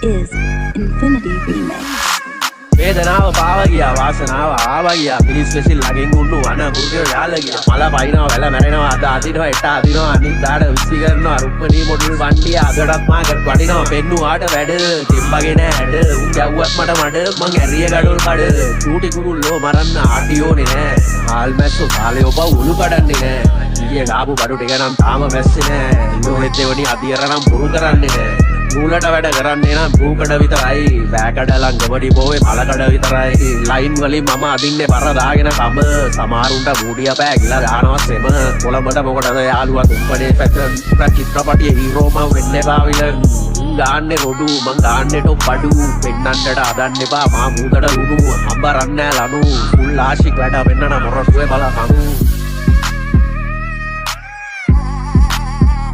is Infinity Remix. වේදනාව පාව ගියා වාසනාව ආවා ගියා පිලිස් වෙසිල් ළඟින් උන්නු අන මුර්ගය යාල ගියා මල පයින්නවා වැල මැරෙනවා අද අදිනවා එට අදිනවා අනිත් දාඩ විසි කරනවා රුක්මනී මොඩල් වණ්ඩිය අදටත් මාකට වඩිනවා පෙන්නුවාට වැඩ තිම්බගේ නෑ හැඩ උන් ගැව්වත් මට මඩ මං ඇරිය ගඩොල් කඩ චූටි කුරුල්ලෝ මරන්න ආටියෝනේ නෑ හාල් මැස්සෝ කාලේ ඔබ උළු කඩන්නේ නෑ ඊයේ ගාපු බඩු ටික නම් තාම මැස්සේ නෑ ඉන්නෝනෙත් එවනි අදියර නම් පුරු කරන්නේ නෑ මූලට වැඩ කරන්නේ නම් භූකඩ විතරයි බෑකඩ ළඟවඩි බෝවේ මලකඩ විතරයි ලයින් වලින් මම අදින්නේ බර දාගෙන කම සමහරුන්ට බූඩිය පෑගිලා දානවා සෙම කොළඹට මොකටද යාළුවා තුම්පනේ පැත්තට චිත්‍රපටියේ හීරෝම වෙන්න එපා විලන් ගාන්නේ රොඩු මං ගාන්නේ ටොප් බඩු පෙන්නන්නට අදන්න එපා මා මූදට ලුණු හම්බරන්නේ ලනු ෆුල් ආශික් වැඩ වෙන්න නම් මොරටුවේ බල කනු